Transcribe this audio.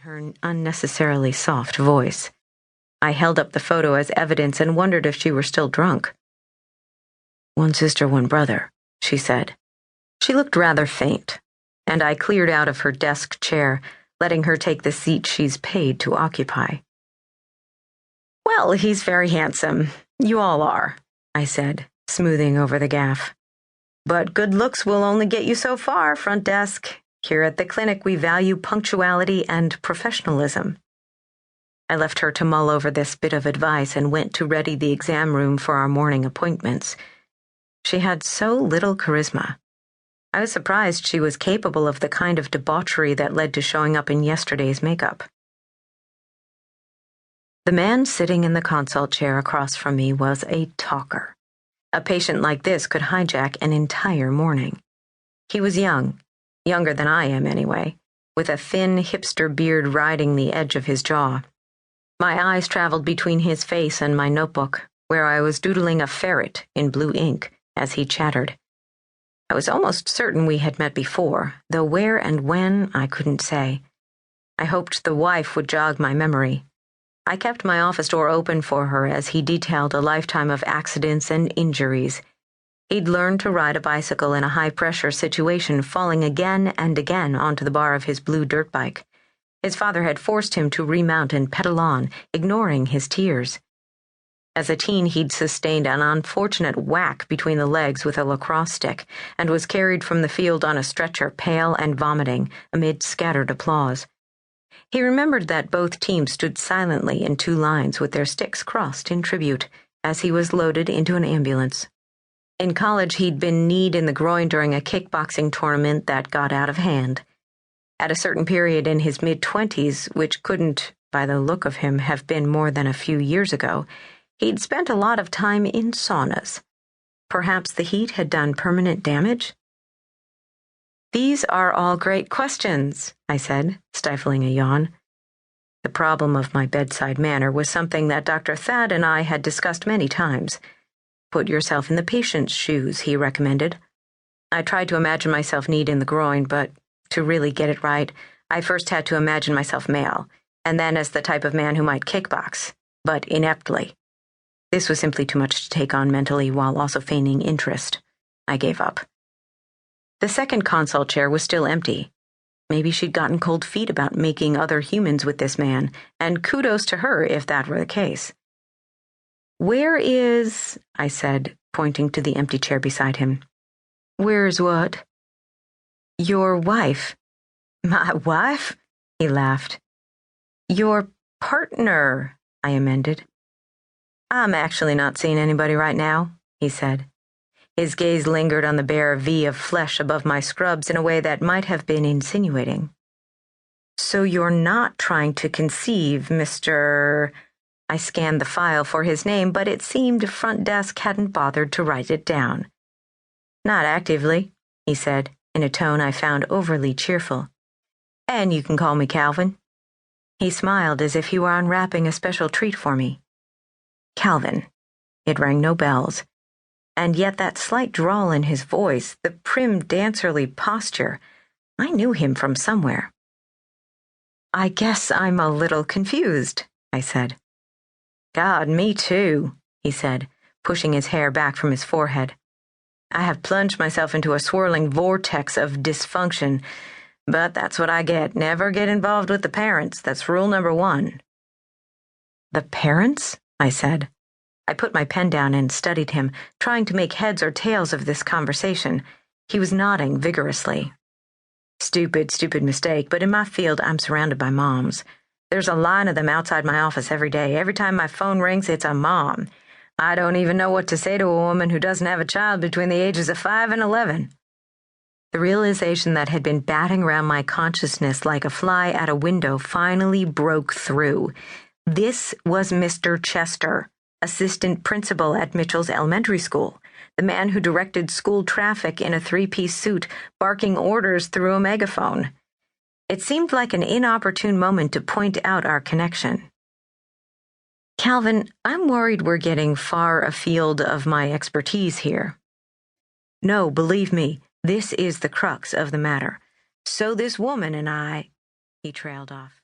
her unnecessarily soft voice. I held up the photo as evidence and wondered if she were still drunk. "One sister, one brother," she said. She looked rather faint, and I cleared out of her desk chair, letting her take the seat she's paid to occupy. "Well, he's very handsome. You all are," I said, smoothing over the gaffe. "But good looks will only get you so far, front desk. Here at the clinic, we value punctuality and professionalism." I left her to mull over this bit of advice and went to ready the exam room for our morning appointments. She had so little charisma. I was surprised she was capable of the kind of debauchery that led to showing up in yesterday's makeup. The man sitting in the consult chair across from me was a talker. A patient like this could hijack an entire morning. He was young, younger than I am anyway, with a thin hipster beard riding the edge of his jaw. My eyes traveled between his face and my notebook, where I was doodling a ferret in blue ink as he chattered. I was almost certain we had met before, though where and when I couldn't say. I hoped the wife would jog my memory. I kept my office door open for her as he detailed a lifetime of accidents and injuries. He'd learned to ride a bicycle in a high-pressure situation, falling again and again onto the bar of his blue dirt bike. His father had forced him to remount and pedal on, ignoring his tears. As a teen, he'd sustained an unfortunate whack between the legs with a lacrosse stick and was carried from the field on a stretcher, pale and vomiting, amid scattered applause. He remembered that both teams stood silently in two lines with their sticks crossed in tribute as he was loaded into an ambulance. In college, he'd been kneed in the groin during a kickboxing tournament that got out of hand. At a certain period in his mid-20s, which couldn't, by the look of him, have been more than a few years ago, he'd spent a lot of time in saunas. Perhaps the heat had done permanent damage? "These are all great questions," I said, stifling a yawn. The problem of my bedside manner was something that Dr. Thad and I had discussed many times. "Put yourself in the patient's shoes," he recommended. I tried to imagine myself kneed in the groin, but to really get it right, I first had to imagine myself male, and then as the type of man who might kickbox, but ineptly. This was simply too much to take on mentally while also feigning interest. I gave up. The second consult chair was still empty. Maybe she'd gotten cold feet about making other humans with this man, and kudos to her if that were the case. "Where is," I said, pointing to the empty chair beside him. "Where's what?" "Your wife." "My wife?" he laughed. "Your partner," I amended. "I'm actually not seeing anybody right now," he said. His gaze lingered on the bare V of flesh above my scrubs in a way that might have been insinuating. "So you're not trying to conceive, Mr. I scanned the file for his name, but it seemed front desk hadn't bothered to write it down. "Not actively," he said, in a tone I found overly cheerful. "And you can call me Calvin." He smiled as if he were unwrapping a special treat for me. Calvin. It rang no bells. And yet that slight drawl in his voice, the prim dancerly posture, I knew him from somewhere. "I guess I'm a little confused," I said. "God, me too," he said, pushing his hair back from his forehead. "I have plunged myself into a swirling vortex of dysfunction, but that's what I get. Never get involved with the parents. That's rule number 1. "The parents?" I said. I put my pen down and studied him, trying to make heads or tails of this conversation. He was nodding vigorously. Stupid mistake, but in my field I'm surrounded by moms. There's a line of them outside my office every day. Every time my phone rings, it's a mom. I don't even know what to say to a woman who doesn't have a child between the ages of 5 and 11. The realization that had been batting around my consciousness like a fly at a window finally broke through. This was Mr. Chester, assistant principal at Mitchell's elementary school, the man who directed school traffic in a 3-piece suit, barking orders through a megaphone. It seemed like an inopportune moment to point out our connection. "Calvin, I'm worried we're getting far afield of my expertise here." "No, believe me, this is the crux of the matter. So this woman and I," he trailed off.